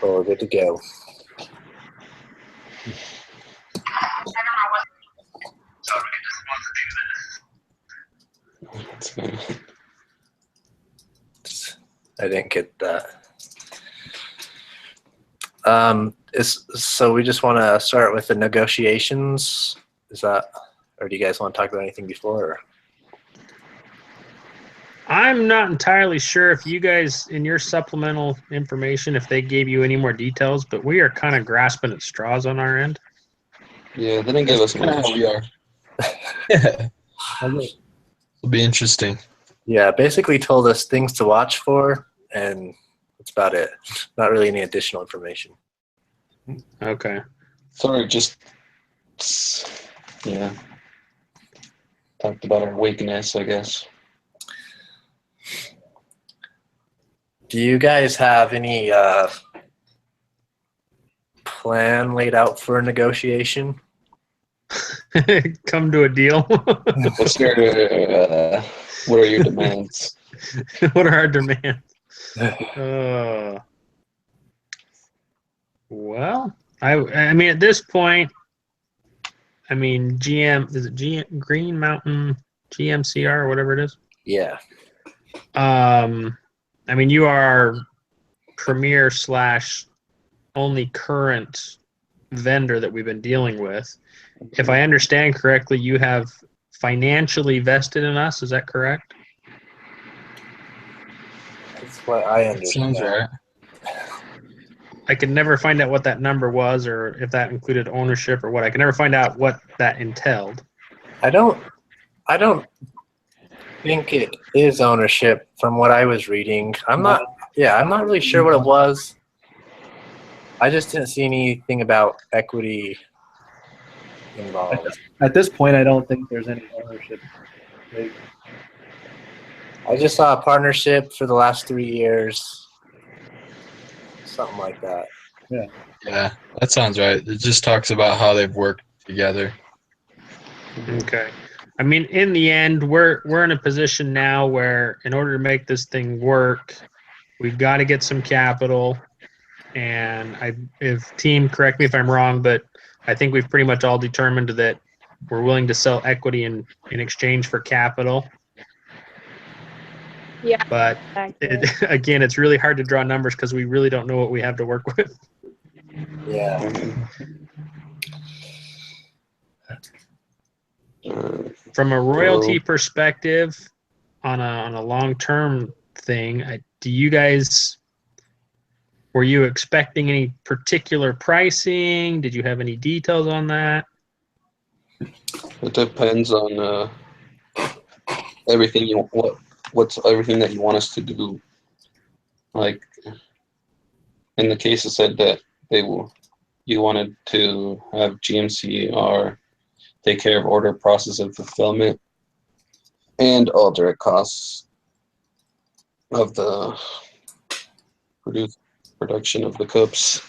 Well, we're good to go. I didn't get that. So we just want to start with the negotiations. Is that, or do you guys want to talk about anything before? Or? I'm not entirely sure if you guys, in your supplemental information, if they gave you any more details, but we are kind of grasping at straws on our end. Yeah, they didn't give us much. How we are. Yeah. It'll be interesting. Yeah, basically told us things to watch for, and that's about it. Not really any additional information. Okay. Sorry, just yeah. Talked about our weakness, I guess. Do you guys have any plan laid out for a negotiation? Come to a deal. What's your, what are your demands? What are our demands? Well, I mean, at this point, I mean, is it Green Mountain GMCR or whatever it is? Yeah. I mean, you are premier / only current vendor that we've been dealing with. If I understand correctly, you have financially vested in us. Is that correct? That's what I understand. Sounds right. I could never find out what that number was, or if that included ownership or what. I could never find out what that entailed. I don't think it is ownership from what I was reading. I'm not really sure what it was. I just didn't see anything about equity involved. At this point, I don't think there's any ownership. I just saw a partnership for the last 3 years. Something like that. Yeah, that sounds right. It just talks about how they've worked together. Okay. I mean, in the end, we're in a position now where, in order to make this thing work, we've got to get some capital. And if team, correct me if I'm wrong, but I think we've pretty much all determined that we're willing to sell equity in exchange for capital. Yeah. But again, it's really hard to draw numbers because we really don't know what we have to work with. Yeah. From a royalty perspective, on a long-term thing, were you expecting any particular pricing? Did you have any details on that? It depends on everything what's everything that you want us to do. Like in the case, it said that you wanted to have GMCR take care of order, process, and fulfillment, and all direct costs of the production of the cups.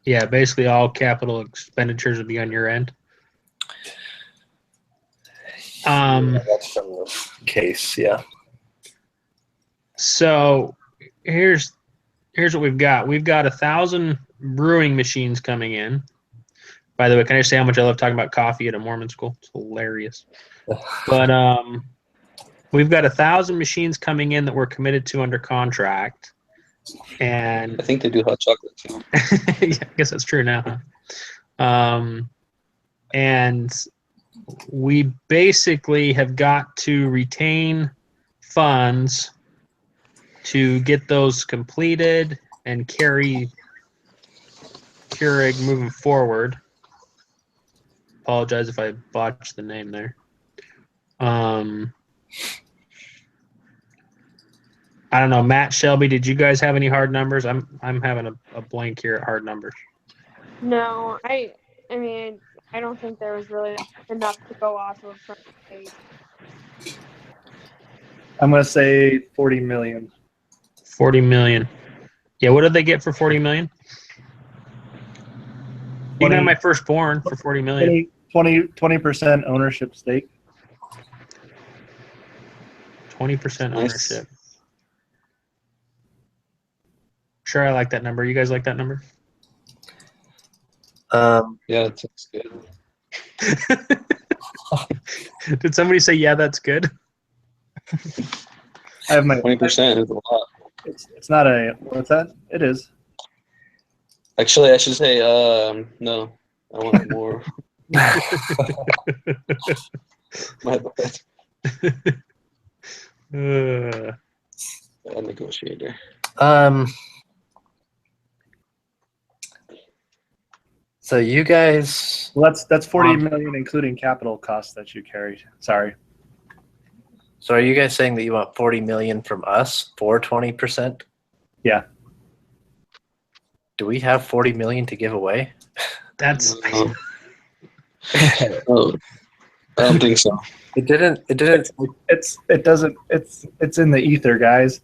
Yeah, basically all capital expenditures would be on your end. That's from the case, yeah. So here's what we've got. We've got 1,000 brewing machines coming in. By the way, can I just say how much I love talking about coffee at a Mormon school? It's hilarious. But we've got 1,000 machines coming in that we're committed to under contract. And I think they do hot chocolate too. yeah, I guess that's true now. Huh? And we basically have got to retain funds to get those completed and carry Keurig moving forward. Apologize if I botched the name there. I don't know, Matt, Shelby, did you guys have any hard numbers? I'm having a blank here at hard numbers. No, I mean, I don't think there was really enough to go off of from the page. I'm going to say 40 million. 40 million. Yeah, what did they get for 40 million? You can have my firstborn for 40 million. 20% ownership stake. 20% Nice. ownership. Sure, I like that number. You guys like that number? Yeah, it sounds good. Did somebody say, yeah, that's good? I have my. 20% is a lot. It's not a. What's that? It is. Actually, I should say no. I want more. My bad. A negotiator. So you guys, Well, that's 40 million, including capital costs that you carried. Sorry. so are you guys saying that you want 40 million from us for 20%? Yeah. Do we have 40 million to give away? That's Oh, I don't think so. It didn't. It's in the ether, guys.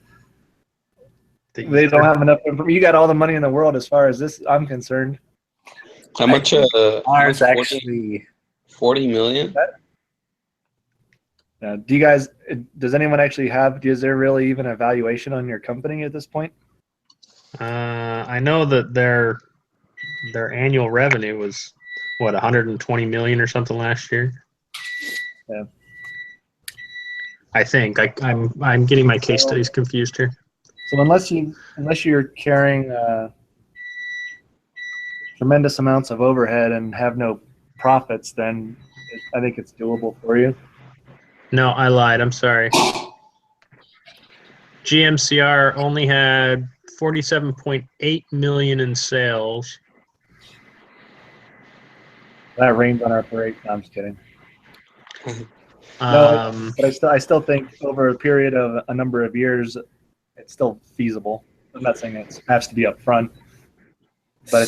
They don't have enough. You got all the money in the world as far as this. I'm concerned. How much? Ours 40 actually. 40 million? Do you guys? Does anyone actually have? Is there really even a valuation on your company at this point? I know that their annual revenue was what 120 million or something last year. Yeah. I think I'm getting my case studies confused here. So unless you're carrying tremendous amounts of overhead and have no profits, then I think it's doable for you. No, I lied. I'm sorry. GMCR only had 47.8 million in sales. That rains on our parade. No, I'm just kidding. No, but I still think over a period of a number of years, it's still feasible. I'm not saying it has to be up front, but I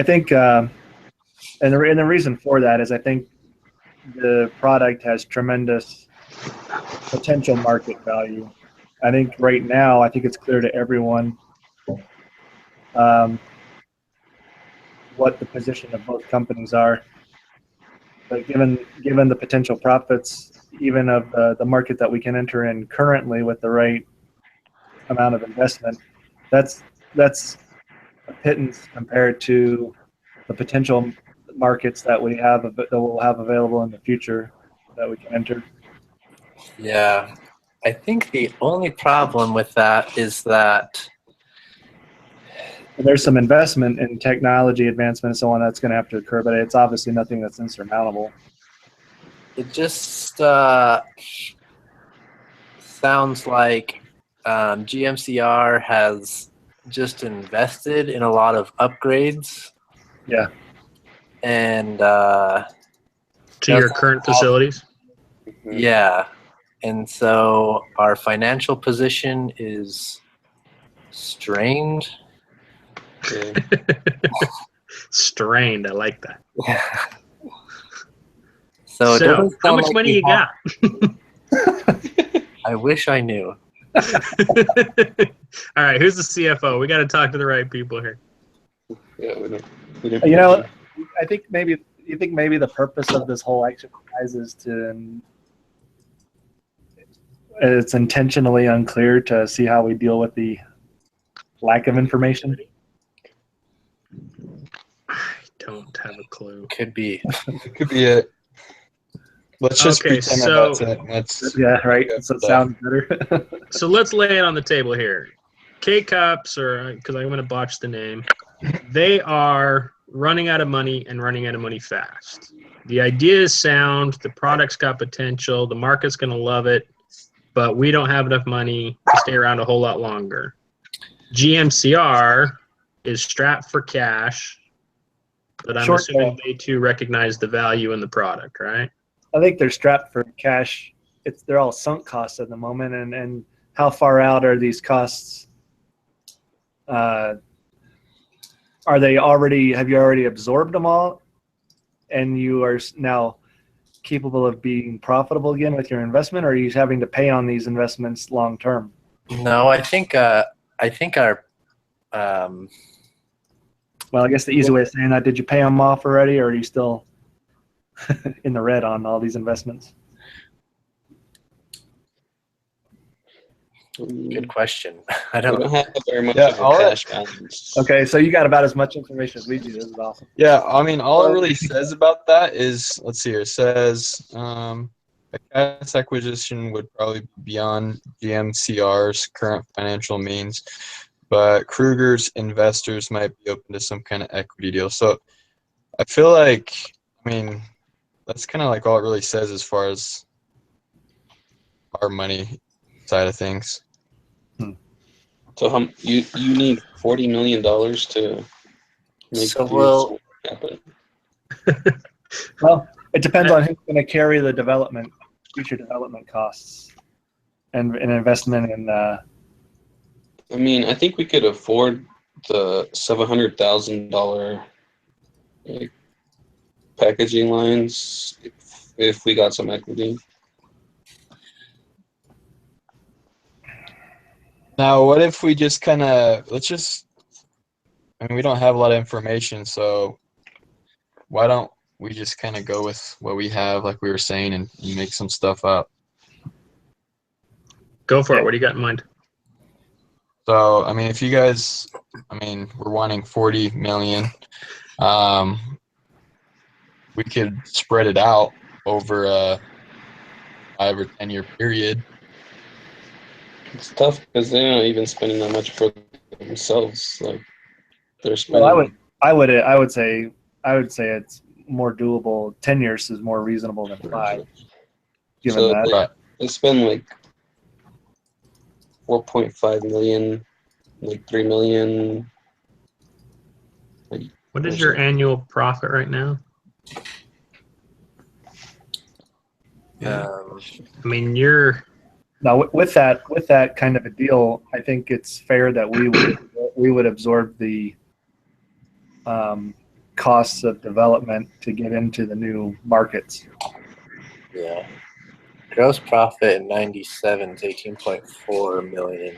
think, and the reason for that is I think the product has tremendous potential market value. I think right now, I think it's clear to everyone what the position of both companies are. But given the potential profits, even of the market that we can enter in currently with the right amount of investment, that's a pittance compared to the potential markets that we'll have available in the future that we can enter. Yeah, I think the only problem with that is that There's some investment in technology advancement and so on that's going to have to occur, but it's obviously nothing that's insurmountable. it just sounds like GMCR has just invested in a lot of upgrades. Yeah. And to your current facilities. Yeah, and so our financial position is strained. Okay. Strained. I like that. So it doesn't how sound much like money we you got? I wish I knew. All right, who's the CFO? We got to talk to the right people here. Yeah, we don't. You know, I think maybe the purpose of this whole exercise is it's intentionally unclear to see how we deal with the lack of information. I don't have a clue. Could be. It could be it. Let's just Okay, pretend so- that that's it. Yeah, right. So it sounds better. So let's lay it on the table here. K-Cups, or because I'm going to botch the name, they are running out of money and running out of money fast. The idea is sound. The product's got potential. The market's going to love it. But we don't have enough money to stay around a whole lot longer. GMCR is strapped for cash, but I'm assuming they too recognize the value in the product, right? I think they're strapped for cash. They're all sunk costs at the moment, and how far out are these costs? Are they already? Have you already absorbed them all, and you are now capable of being profitable again with your investment, or are you having to pay on these investments long term? No, I think our Well, I guess the easy way of saying that, did you pay them off already, or are you still in the red on all these investments? Good question. I We don't. don't have very much Yeah, of a all cash balance. Okay, so you got about as much information as we do. This is awesome. Yeah, I mean, all it really says about that is, let's see here, it says a cash acquisition would probably be beyond GMCR's current financial means, but Kruger's investors might be open to some kind of equity deal. So I feel like, I mean, that's kind of like all it really says as far as our money side of things. So you need $40 million to make So deals happen. Well, it depends on who's going to carry the future development costs, and an investment in. I mean, I think we could afford the $700,000 like, packaging lines if we got some equity. Now, what if we just kind of, I mean, we don't have a lot of information, so why don't we just kind of go with what we have, like we were saying, and make some stuff up? Go for it. What do you got in mind? So, I mean, if you guys, I mean, we're wanting 40 million, we could spread it out over a 5 or 10 year period. It's tough because they're not even spending that much for themselves. Like they're spending. Well, I would say it's more doable. 10 years is more reasonable than 5. Given So that, Right. they spend like 4.5 million, like 3 million. What is your annual profit right now? I mean, you're now with that kind of a deal, I think it's fair that we would absorb the costs of development to get into the new markets. Yeah. Gross profit in 97 is 18.4 million.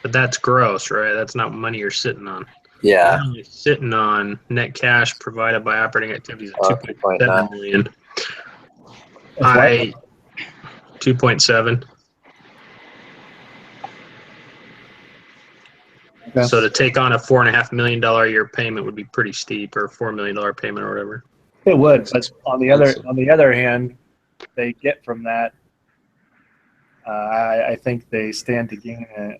but that's gross, right? That's not money you're sitting on. Yeah. You're only sitting on net cash provided by operating activities of 2.7 2.9. million. That's what? 2.7. Okay. So to take on a $4.5 million a year payment would be pretty steep, or $4 million payment or whatever. It would, but on the other hand, they get from that. I think they stand to gain a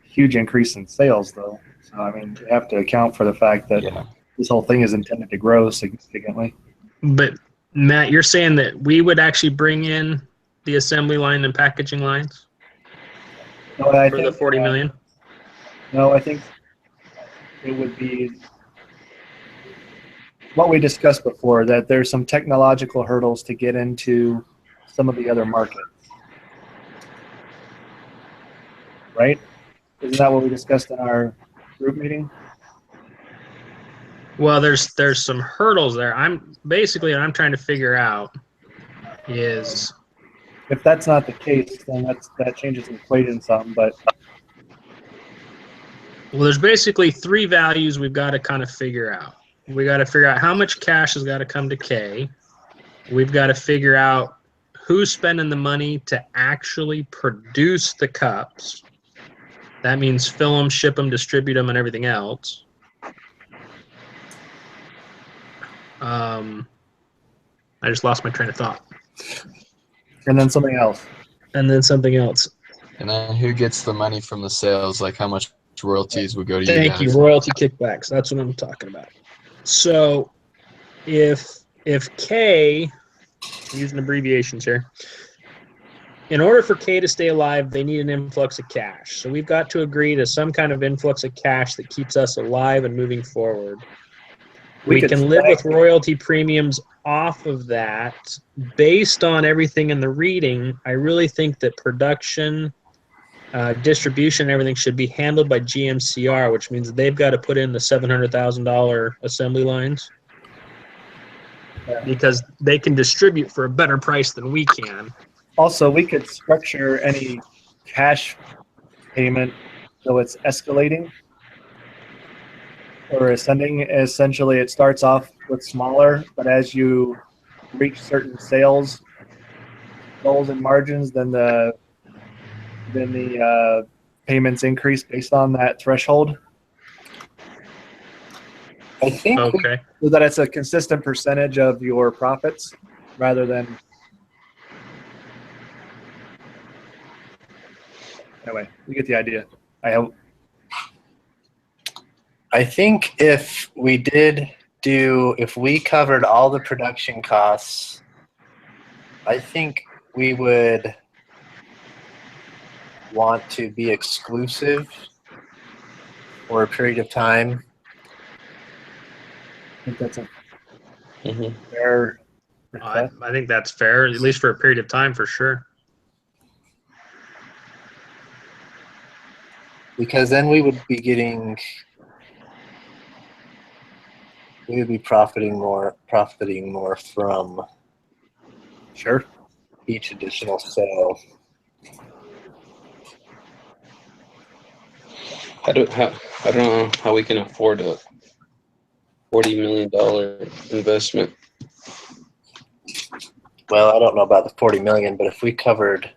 huge increase in sales, though. So I mean, you have to account for the fact that this whole thing is intended to grow significantly. But Matt, you're saying that we would actually bring in the assembly line and packaging lines No, I for think, the 40 million? No, I think it would be what we discussed before, that there's some technological hurdles to get into some of the other markets. Right? Isn't that what we discussed in our group meeting? Well, there's some hurdles there. What I'm trying to figure out is, If that's not the case, then that changes the equation some, but well, there's basically 3 values we've got to kind of figure out. We got to figure out how much cash has got to come to K. We've got to figure out who's spending the money to actually produce the cups. That means fill them, ship them, distribute them, and everything else. I just lost my train of thought. and then something else. And then something else. And then who gets the money from the sales? Like how much royalties would go to you Thank guys? you. Royalty kickbacks. That's what I'm talking about. So if K, I'm using abbreviations here, in order for K to stay alive, they need an influx of cash. So we've got to agree to some kind of influx of cash that keeps us alive and moving forward. We can live with royalty premiums off of that. Based on everything in the reading, I really think that production, distribution, and everything should be handled by GMCR, which means they've got to put in the $700,000 assembly lines because they can distribute for a better price than we can. Also, we could structure any cash payment so it's escalating or ascending. Essentially, it starts off with smaller, but as you reach certain sales goals and margins, then the payments increase based on that threshold, I think Okay. so that it's a consistent percentage of your profits rather than. Anyway, you get the idea. I hope. I think if we covered all the production costs, I think we would want to be exclusive for a period of time. I think that's a Mhm. fair I, request. I think that's fair, at least for a period of time, for sure. Because then we would be profiting more from Sure. each additional sale. I don't know how we can afford a $40 million investment. Well, I don't know about the 40 million, but if we covered,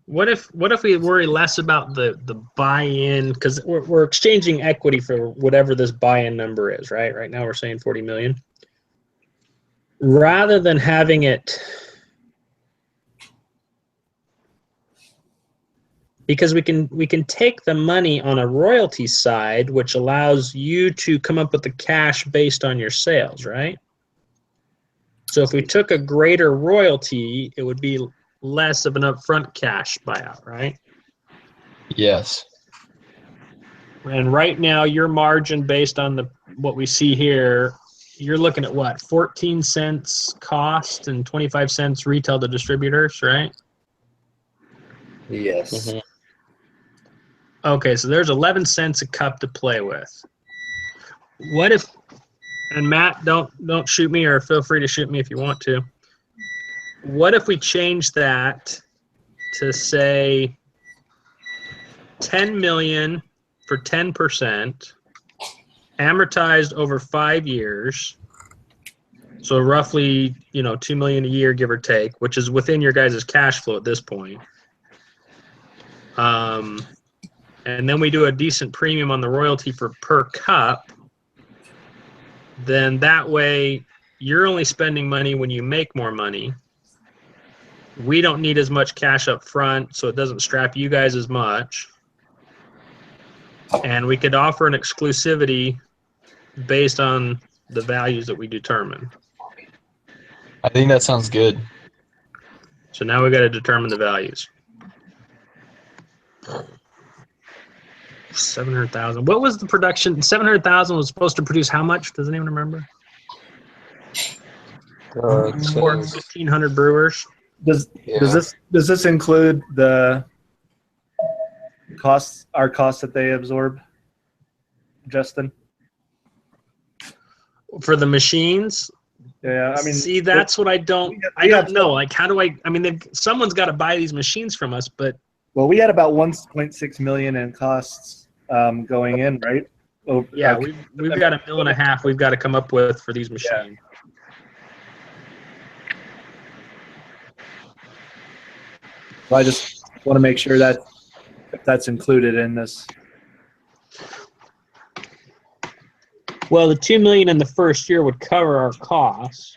What if we worry less about the buy-in, because we're exchanging equity for whatever this buy-in number is, right? Right now we're saying 40 million. Rather than having it, because we can take the money on a royalty side, which allows you to come up with the cash based on your sales, right? So if we took a greater royalty, it would be less of an upfront cash buyout, right? Yes. And right now, your margin based on what we see here, you're looking at what, 14 cents cost and 25 cents retail to distributors, right? yes. Mhm. Okay, so there's 11 cents a cup to play with. What if, and Matt, don't shoot me, or feel free to shoot me if you want to. What if we change that to say 10 million for 10%, amortized over 5 years, so roughly, 2 million a year, give or take, which is within your guys' cash flow at this point. And then we do a decent premium on the royalty for per cup. Then that way, you're only spending money when you make more money. We don't need as much cash up front, so it doesn't strap you guys as much. And we could offer an exclusivity based on the values that we determine. I think that sounds good. So now we got to determine the values. 700,000. What was the production? 700,000 was supposed to produce how much? Does anyone remember? It Or says, 1,500 brewers. Does yeah. does this include the costs, our costs that they absorb, Justin? For the machines? Yeah, I mean, See, that's what I don't know. Like, how do I mean, someone's got to buy these machines from us, but well, we had about 1.6 million in costs going in, right? Oh, yeah, we've got $1.5 million we've got to come up with for these machines. So I just want to make sure that if that's included in this. Well, the $2 million in the first year would cover our costs,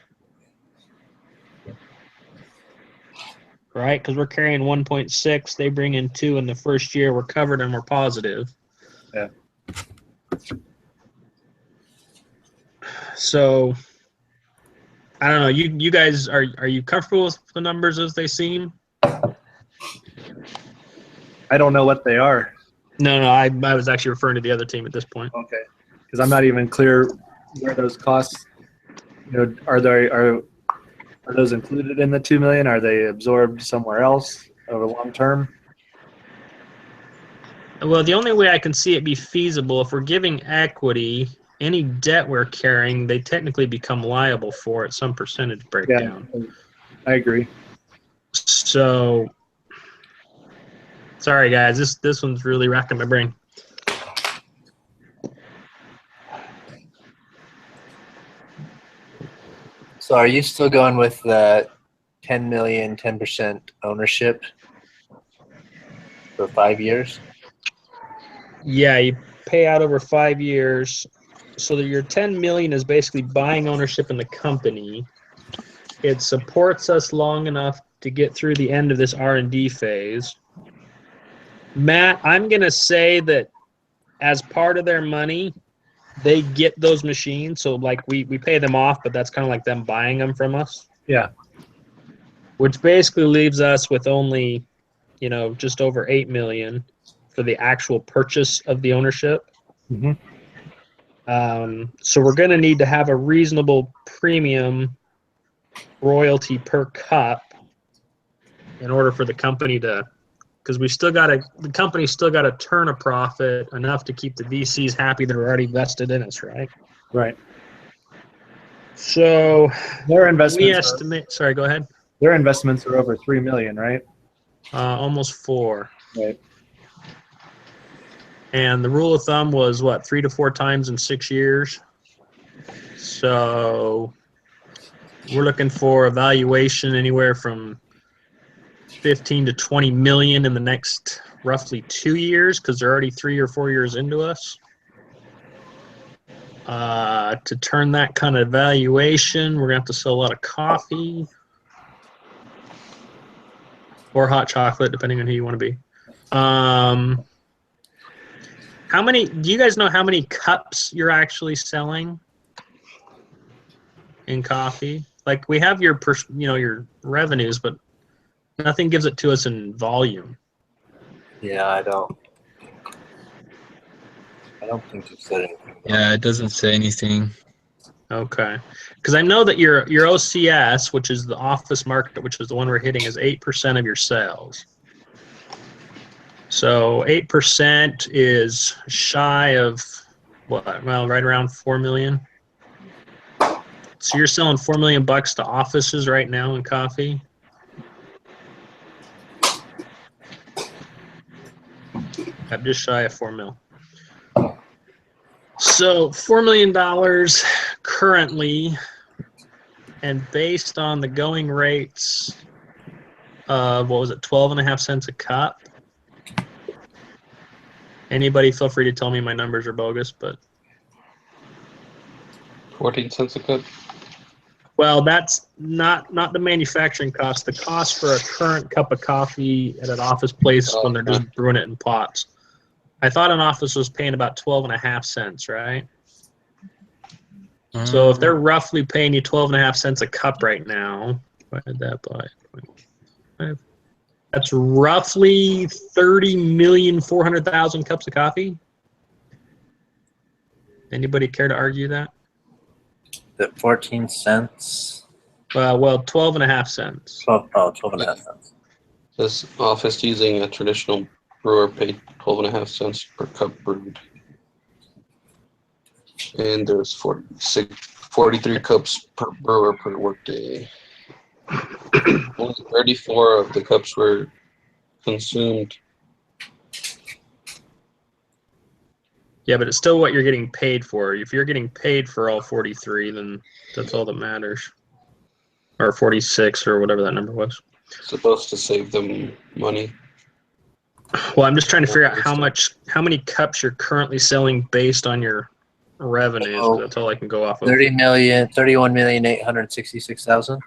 right? Because we're carrying 1.6, they bring in 2 in the first year. We're covered and we're positive. Yeah. So I don't know. You guys, are you comfortable with the numbers as they seem? I don't know what they are. No, I was actually referring to the other team at this point. Okay, because I'm not even clear where those costs. Are those included in the 2 million? Are they absorbed somewhere else over long term? Well, the only way I can see it be feasible, if we're giving equity, any debt we're carrying, they technically become liable for at some percentage breakdown. Yeah, I agree. So, sorry guys, this one's really racking my brain. So So are you still going with the 10 million, 10% ownership for 5 years? Yeah, you pay out over 5 years, so that your 10 million is basically buying ownership in the company. It supports us long enough to get through the end of this R&D phase. Matt, I'm gonna say that as part of their money, they get those machines. So like we pay them off, but that's kind of like them buying them from us. Yeah. Which basically leaves us with only, just over 8 million for the actual purchase of the ownership. Mhm. So we're going to need to have a reasonable premium royalty per cup in order for the company to, because the company's still got to turn a profit enough to keep the VCs happy that are already vested in us, right? Right. So Their we investments. estimate. Sorry, go ahead. Their investments are over 3 million, right? Almost 4. Right. And the rule of thumb was what, 3 to 4 times in 6 years. So we're looking for a valuation anywhere from 15 to 20 million in the next roughly 2 years, because they're already 3 or 4 years into us. To turn that kind of valuation, we're gonna have to sell a lot of coffee or hot chocolate, depending on who you want to be. Do you guys know how many cups you're actually selling in coffee? Like, we have your revenues, but nothing gives it to us in volume. Yeah, I don't think you said anything. Yeah, it doesn't say anything. Okay, because I know that your OCS, which is the office market, which is the one we're hitting, is 8% of your sales. So 8% is shy of what? Well, right around 4 million. So you're selling $4 million to offices right now in coffee. I'm just shy of 4 mil. So $4 million currently, and based on the going rates of, 12.5 cents a cup. Anybody feel free to tell me my numbers are bogus, but 14 cents a cup. well, that's not the manufacturing cost. The cost for a current cup of coffee at an office place when they're just brewing it in pots. I thought an office was paying about 12.5 cents, right? So if they're roughly paying you 12.5 cents a cup right now, divided that by 0.5, that's roughly 30,400,000 cups of coffee. Anybody care to argue that? The 14 cents. Well, 12.5 cents. 12.5 cents. This office using a traditional brewer paid 12.5 cents per cup brewed. And there's 43 cups per brewer per workday. Only 34 of the cups were consumed. Yeah, but it's still what you're getting paid for. If you're getting paid for all 43, then that's all that matters. Or 46, or whatever that number was. Supposed to save them money. Well, I'm just trying to figure out how many cups you're currently selling based on your revenues, because that's all I can go off of. 31,866,000.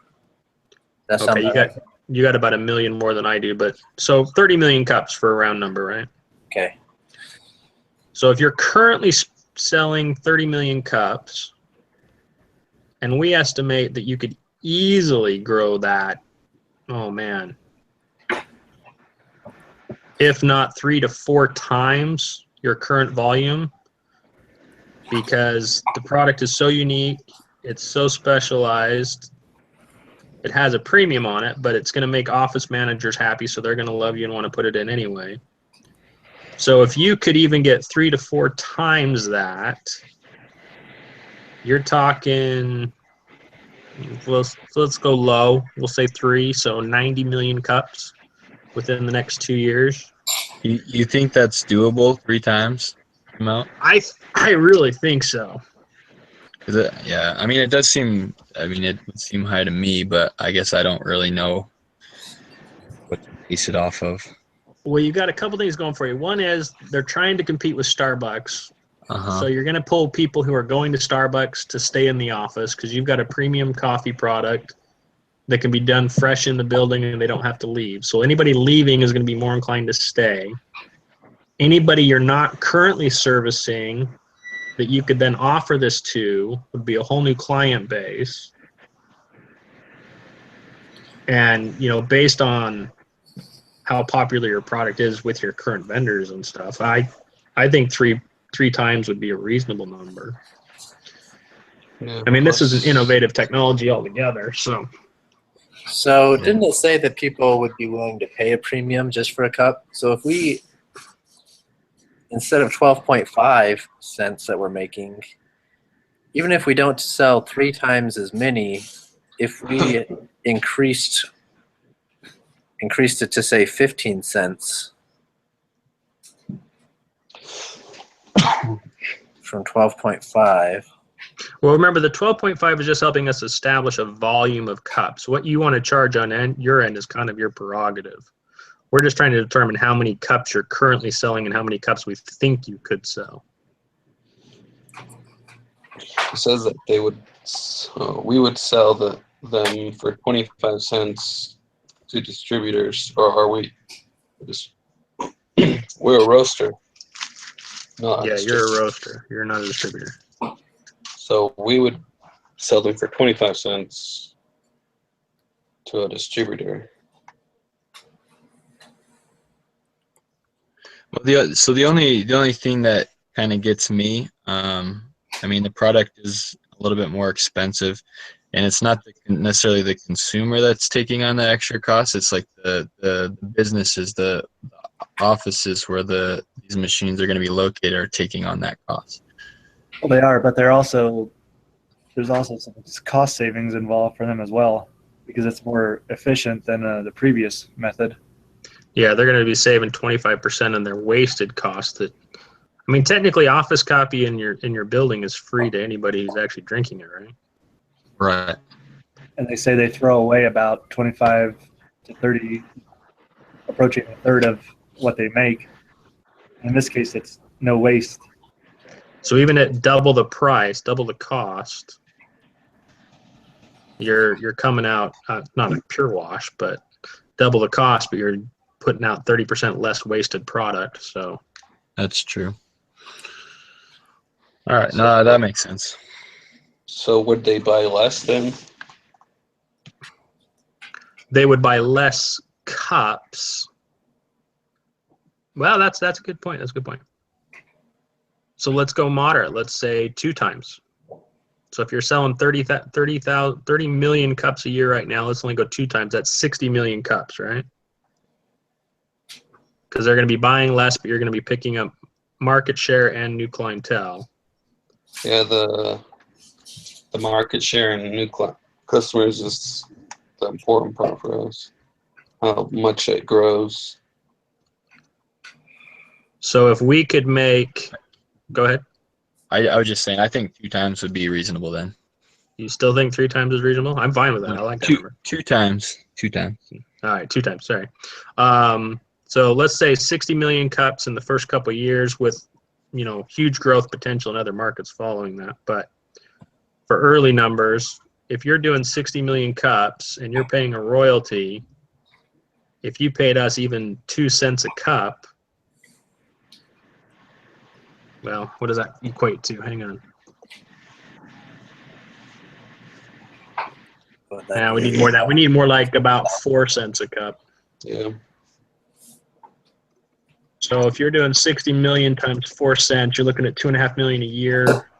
That sounds Okay, you got about 1 million more than I do, but so 30 million cups for a round number, right? Okay. So if you're currently selling 30 million cups, and we estimate that you could easily grow that, oh man, if not 3 to 4 times your current volume, because the product is so unique, it's so specialized, it has a premium on it, but it's going to make office managers happy, so they're going to love you and want to put it in anyway. So if you could even get 3 to 4 times that, you're talking, let's go low, we'll say 3, so 90 million cups within the next 2 years. You think that's doable 3 times amount? I really think so. Yeah, I mean, it does seem. I mean, it would seem high to me, but I guess I don't really know what to base it off of. Well, you got a couple things going for you. One is they're trying to compete with Starbucks. Uh-huh. So you're going to pull people who are going to Starbucks to stay in the office because you've got a premium coffee product that can be done fresh in the building and they don't have to leave. So anybody leaving is going to be more inclined to stay. Anybody you're not currently servicing that you could then offer this to would be a whole new client base. And, you know, based on how popular your product is with your current vendors and stuff, I think three times would be a reasonable number. Yeah, I mean, this is plus- an innovative technology altogether. So didn't it say that people would be willing to pay a premium just for a cup? So if we, instead of 12.5 cents that we're making, even if we don't sell 3 times as many, if we increased it to say 15 cents from 12.5. Well, remember, the 12.5 is just helping us establish a volume of cups. What you want to charge on your end is kind of your prerogative. We're just trying to determine how many cups you're currently selling and how many cups we think you could sell. It says that we would sell them for 25 cents to distributors, or are we? We're a roaster. Not a Yeah, you're distributor. a roaster. You're not a distributor. So we would sell them for 25 cents to a distributor. Well, the only thing that kind of gets me, I mean, the product is a little bit more expensive, and it's not necessarily the consumer that's taking on the extra cost. It's like the businesses, the offices where these machines are going to be located are taking on that cost. Well, they are, but there's also some cost savings involved for them as well because it's more efficient than the previous method. Yeah, they're going to be saving 25% on their wasted cost. I mean, technically, office copy in your building is free to anybody who's actually drinking it, right? Right. And they say they throw away about 25 to 30, approaching a third of what they make. In this case, it's no waste. So even at double the price, double the cost, you're coming out not a pure wash, but double the cost, but you're putting out 30% less wasted product. So That's true. All right, no, that makes sense. So would they buy less then? they would buy less cups. Well, that's a good point. That's a good point. So let's go moderate. Let's say 2 times. So if you're selling 30 million cups a year right now, let's only go 2 times. That's 60 million cups, right? Because they're going to be buying less, but you're going to be picking up market share and new clientele. Yeah, the market share and new customers is the important part for us. How much it grows. So if we could make, go ahead. I was just saying, I think 2 times would be reasonable then. You still think 3 times is reasonable? I'm fine with that. I like that number. 2 times. 2 times. All right, 2 times. Sorry. So let's say 60 million cups in the first couple of years with, huge growth potential in other markets following that. But for early numbers, if you're doing 60 million cups and you're paying a royalty, if you paid us even 2 cents a cup, well, what does that equate to? Hang on. Now we need more than that. We need more like about 4 cents a cup. Yeah. So if you're doing 60 million times 4 cents, you're looking at 2.5 million a year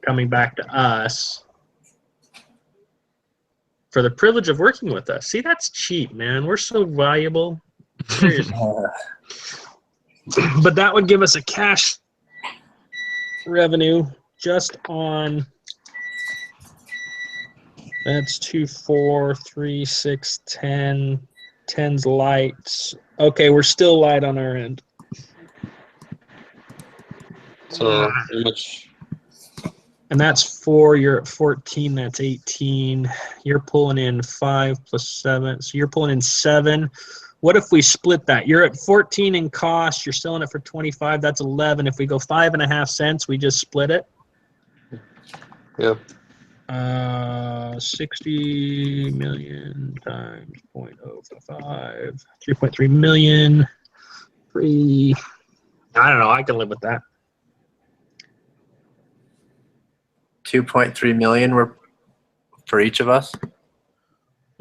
coming back to us for the privilege of working with us. See, that's cheap, man. We're so valuable. Seriously. But that would give us a cash revenue just on, that's 2, 4, 3, 6, 10. 10's lights. Okay, we're still light on our end. So how much And that's 4. You're at 14. That's 18. You're pulling in 5 plus 7. So you're pulling in 7. What if we split that? You're at 14 in cost. You're selling it for 25. That's 11. If we go 5.5 cents, we just split it. Yeah. 60 million times 0.055. 3.3 million. Free. I don't know. I can live with that. 2.3 million were for each of us.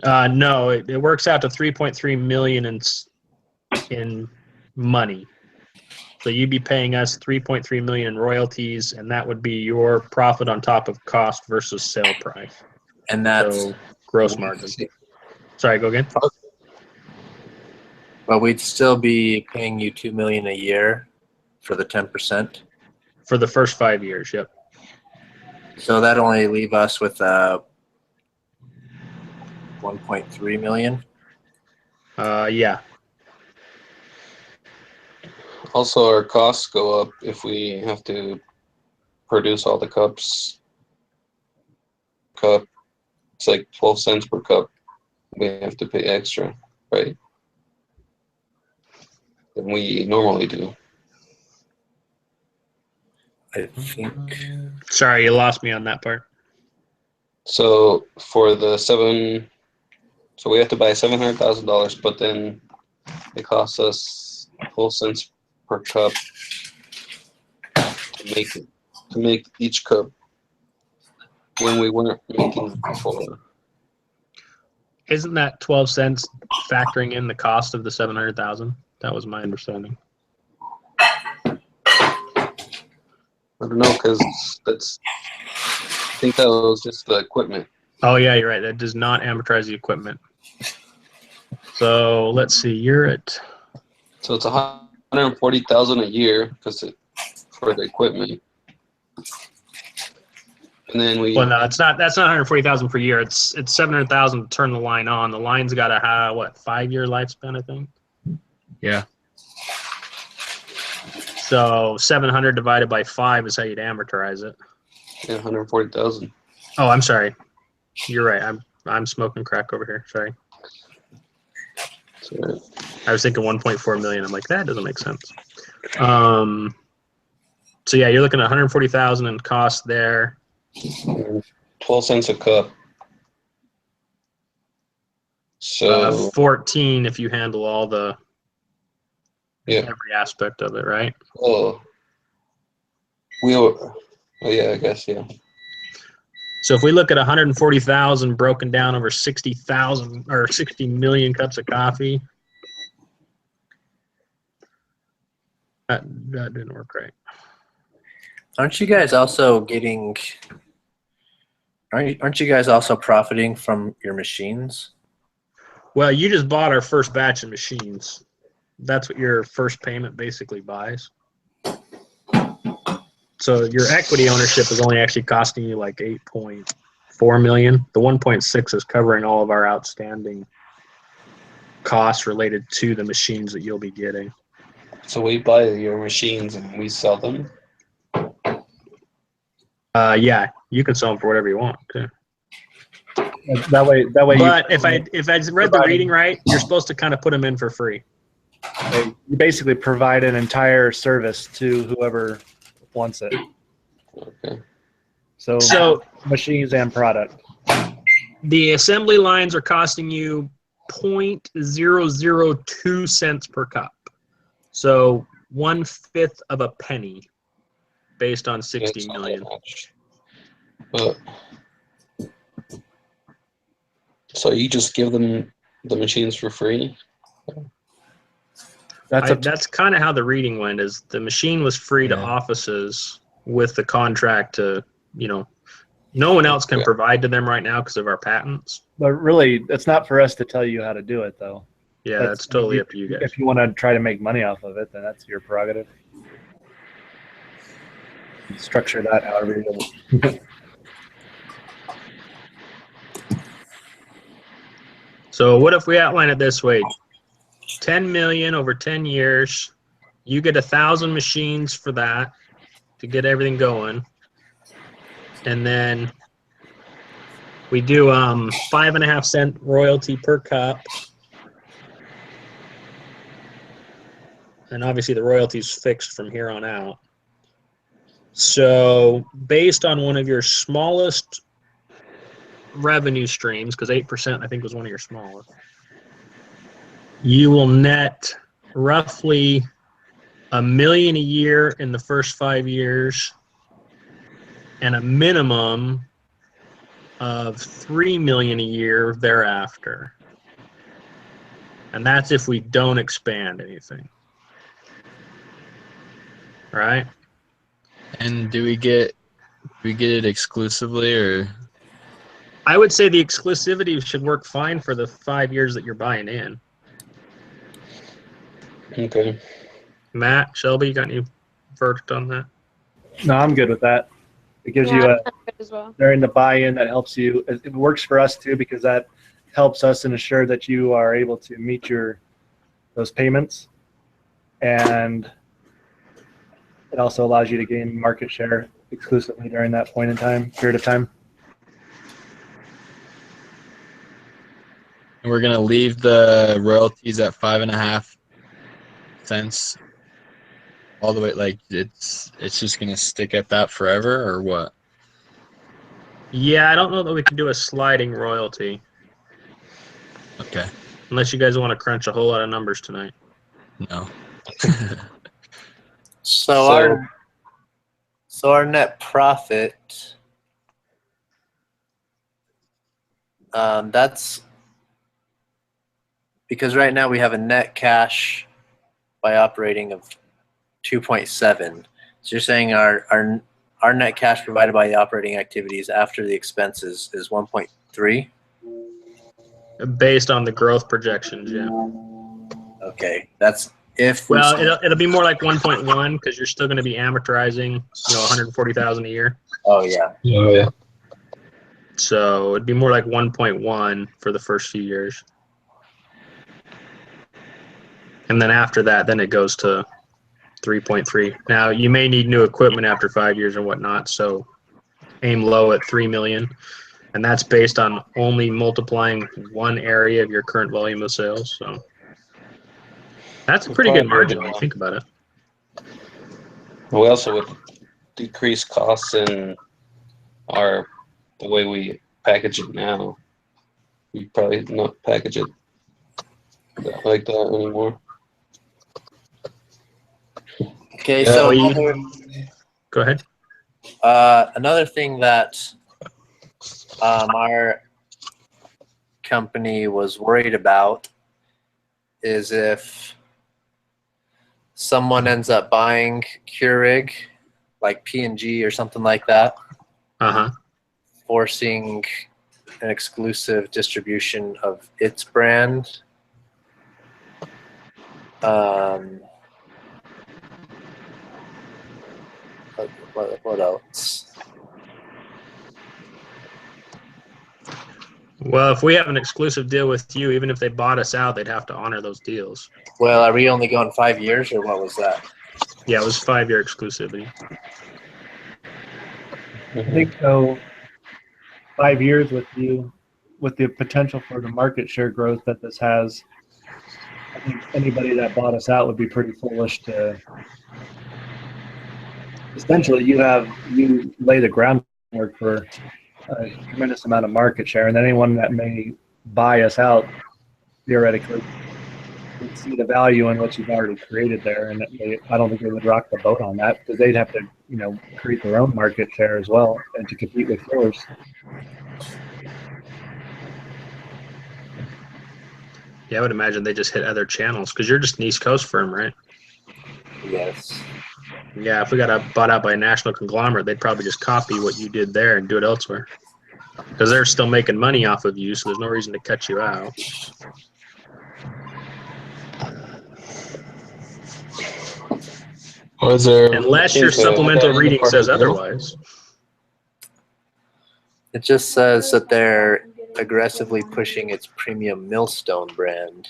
No, it works out to 3.3 million in money. So you'd be paying us 3.3 million in royalties, and that would be your profit on top of cost versus sale price. And that's So gross margin. Sorry, go again. but we'd still be paying you 2 million a year for the 10%. For the first 5 years, yep. So that only leave us with 1.3 million. Yeah. Also, our costs go up if we have to produce all the cups. It's like 12 cents per cup. We have to pay extra, right? Than we normally do. I think. Sorry, you lost me on that part. So for the so we have to buy $700,000, but then it costs us 12 cents per cup to make each cup when we weren't making it before. Isn't that 12 cents factoring in the cost of the 700,000? That was my understanding. I don't know, because I think that was just the equipment. Oh yeah, you're right. That does not amortize the equipment. So let's see. You're at. So it's $140,000 a year for the equipment, and then we. Well, no, it's not. That's not 140,000 per year. It's 700,000 to turn the line on. The line's got a 5-year lifespan, I think. Yeah. So 700 divided by 5 is how you'd amortize it. Yeah, 140,000. Oh, I'm sorry. You're right. I'm smoking crack over here. Sorry. So, I was thinking 1.4 million. I'm like, that doesn't make sense. So yeah, you're looking at 140,000 in cost there. 12 cents a cup. So 14 if you handle all the yeah. every aspect of it, right? Oh yeah, I guess, yeah. So if we look at 140,000 broken down over 60,000 or 60 million cups of coffee, that didn't work right. Aren't you guys also profiting from your machines? Well, you just bought our first batch of machines. That's what your first payment basically buys. So your equity ownership is only actually costing you like 8.4 million. The 1.6 is covering all of our outstanding costs related to the machines that you'll be getting. So we buy your machines and we sell them. Yeah, you can sell them for whatever you want too. That way. But if I read the reading right, you're supposed to kind of put them in for free. You basically provide an entire service to whoever wants it. Okay. So machines and product. The assembly lines are costing you 0.002 cents per cup. So 1/5 of a penny based on 60 million. But so you just give them the machines for free? That's kind of how the reading went. Is the machine was free to offices with the contract to, no one else can provide to them right now because of our patents. But really, it's not for us to tell you how to do it, though. Yeah, that's totally up to you guys. If you want to try to make money off of it, then that's your prerogative. Structure that however you want. So what if we outline it this way? 10 million over 10 years. You get 1,000 machines for that to get everything going. and then we do 5.5 cent royalty per cup. And obviously the royalty is fixed from here on out. So based on one of your smallest revenue streams, because 8% I think was one of your smallest, you will net roughly $1 million a year in the first 5 years and a minimum of $3 million a year thereafter. And that's if we don't expand anything. Right? And do we get it exclusively, or? I would say the exclusivity should work fine for the 5 years that you're buying in. Okay. Matt, Shelby, you got any verdict on that? No, I'm good with that. It gives Yeah, you a I'm good as well. during the buy-in that helps you. It works for us too because that helps us ensure that you are able to meet those payments, and it also allows you to gain market share exclusively during that period of time. And we're gonna leave the royalties at 5.5 cents all the way. Like it's just gonna stick at that forever, or what? Yeah, I don't know that we can do a sliding royalty Okay, unless you guys want to crunch a whole lot of numbers tonight. no. So our net profit, that's because right now we have a net cash by operating of 2.7. So you're saying our net cash provided by the operating activities after the expenses is 1.3? Based on the growth projections, yeah. Okay, that's if we Well, it'll be more like 1.1 because you're still going to be amortizing, 140,000 a year. Oh yeah. Oh yeah. So it'd be more like 1.1 for the first few years. And then after that, then it goes to 3.3. Now, you may need new equipment after 5 years and whatnot, so aim low at 3 million. And that's based on only multiplying one area of your current volume of sales. So that's a pretty good margin when you think about it. We also would decrease costs in the way we package it now. We probably not package it like that anymore. Okay, Yeah, so go ahead. another thing that our company was worried about is if someone ends up buying Keurig, like P&G or something like that, forcing an exclusive distribution of its brand. What else? Well, if we have an exclusive deal with you, even if they bought us out, they'd have to honor those deals. Well, are we only going 5 years, or what was that? Yeah, it was 5-year exclusivity. I think so. 5 years with you, with the potential for the market share growth that this has, I think anybody that bought us out would be pretty foolish to. Essentially, you lay the groundwork for a tremendous amount of market share, and anyone that may buy us out theoretically would see the value in what you've already created there, and I don't think they would rock the boat on that because they'd have to, create their own market share as well and to compete with yours. Yeah, I would imagine they just hit other channels because you're just an East Coast firm, right? Yes. Yeah, if we got bought out by a national conglomerate, they'd probably just copy what you did there and do it elsewhere. Because they're still making money off of you, so there's no reason to cut you out. Was there? Unless your supplemental reading says otherwise. It just says that they're aggressively pushing its premium Millstone brand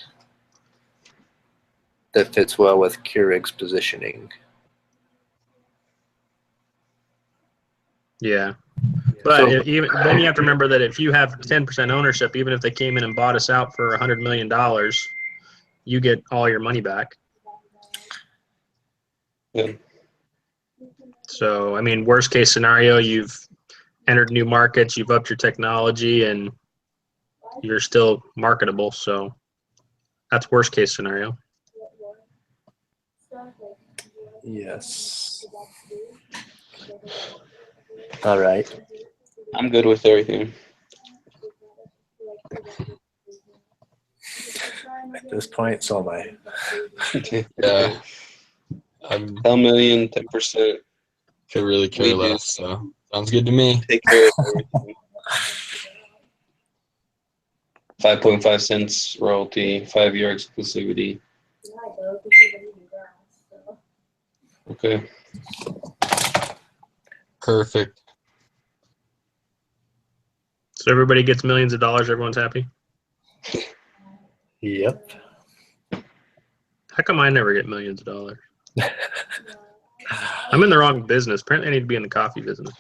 that fits well with Keurig's positioning. Yeah. But So- then you have to remember that if you have 10% ownership, even if they came in and bought us out for $100 million, you get all your money back. Yeah. So, I mean, worst case scenario, you've entered new markets, you've upped your technology, and you're still marketable. So that's worst case scenario. Yes. All right. I'm good with everything. At this point, so am I. Yeah. I'm 10 million, 10%. could really care We do. less. So sounds good to me. Take care of everything. 5.5 cents royalty, 5-year exclusivity. Okay. Perfect. So everybody gets millions of dollars. Everyone's happy. Yep. How come I never get millions of dollars? I'm in the wrong business. Apparently, I need to be in the coffee business.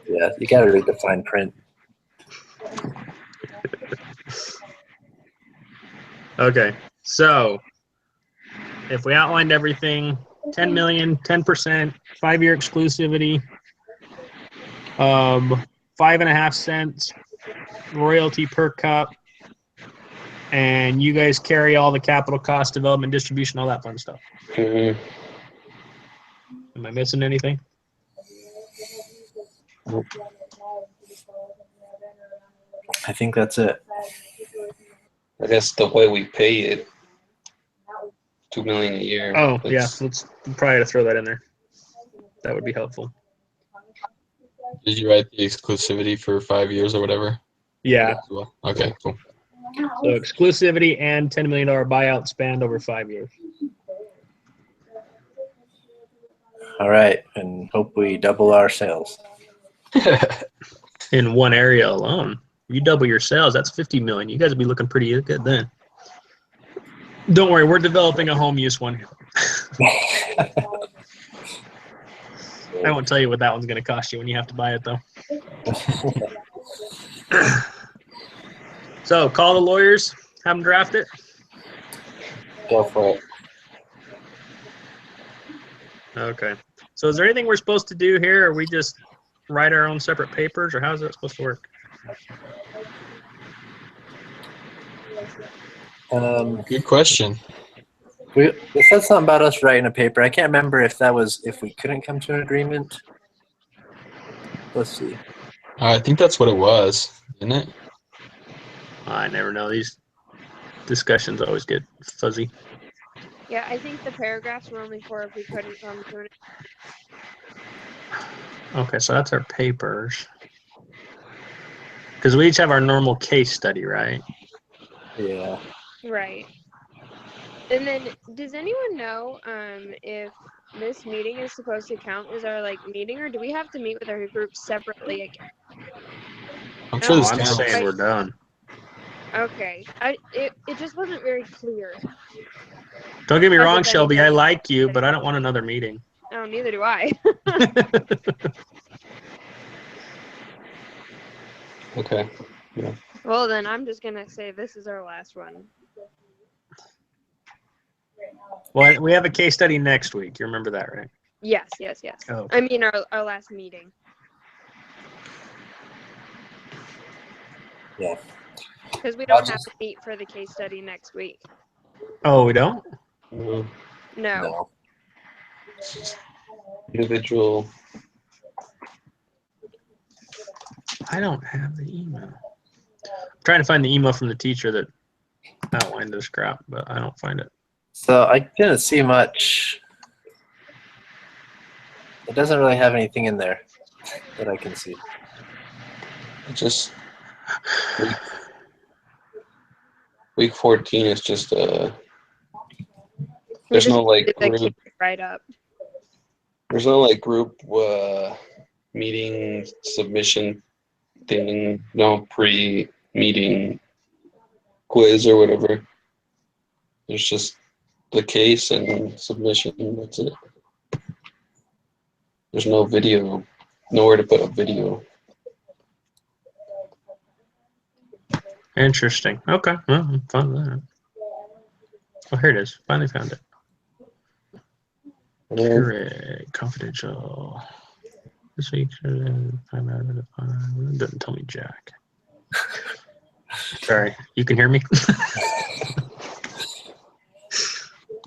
Yeah, you got to read the fine print. Okay, so if we outlined everything, 10 million, 10%, 5-year exclusivity, 5.5 cents royalty per cup, and you guys carry all the capital cost, development, distribution, all that fun stuff. Mhm. Am I missing anything? I think that's it. I guess the way we pay it, $2 million a year. Oh, yeah. That's- Let's probably throw that in there. That would be helpful. Did you write the exclusivity for 5 years or whatever? Yeah. As well? Okay, cool. So exclusivity and $10 million buyout spanned over 5 years. All right, and hope we double our sales. In one area alone. You double your sales, that's 50 million. You guys will be looking pretty good then. Don't worry, we're developing a home use one. I won't tell you what that one's going to cost you when you have to buy it, though. So call the lawyers, have them draft it. Go for it. Okay. So is there anything we're supposed to do here, or we just write our own separate papers, or how is that supposed to work? Good question. It said something about us writing a paper. I can't remember if that was if we couldn't come to an agreement. Let's see. I think that's what it was, isn't it? I never know. These discussions always get fuzzy. Yeah, I think the paragraphs were only for if we couldn't come to an. Okay, so that's our papers. Because we each have our normal case study, right? Yeah. Right. And then, does anyone know if this meeting is supposed to count as our meeting, or do we have to meet with our group separately again? I'm sure No, this I'm counts. saying we're done. Okay. It just wasn't very clear. Don't get me As wrong, if Shelby. I anybody- like you, but I don't want another meeting. Oh, neither do I. Okay. Well, then I'm just gonna say this is our last one. Well, we have a case study next week. You remember that, right? Yes. Oh. I mean our last meeting. Yeah. Because we don't have to meet for the case study next week. Oh, we don't? No. No. Individual. I don't have the email. I'm trying to find the email from the teacher that outlined this crap, but I don't find it. So I didn't see much. It doesn't really have anything in there that I can see. Just week 14 is just there's no group. Right up. There's no group meeting submission thing. No pre-meeting quiz or whatever. There's just the case and submission. That's it. There's no video. Nowhere to put a video. Interesting. Okay. Well, I'm fine with that. Oh, here it is. Finally found it. Keurig, confidential. This week, 5 out of 5. It doesn't tell me jack. Sorry. You can hear me?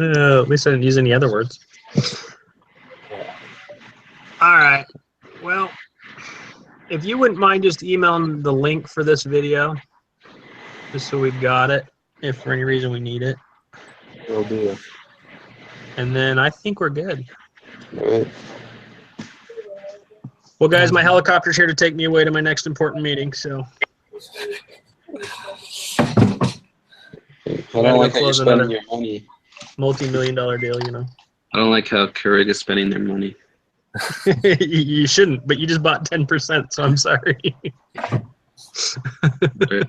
At least I didn't use any other words. All right. Well, if you wouldn't mind just emailing the link for this video, just so we've got it, if for any reason we need it. Will do. And then I think we're good. All right. Well, guys, my helicopter's here to take me away to my next important meeting, so. I don't like how you're close spending another- your money. Multi-million-dollar deal, you know. I don't like how Keurig is spending their money. You shouldn't, but you just bought 10%, so I'm sorry. Right.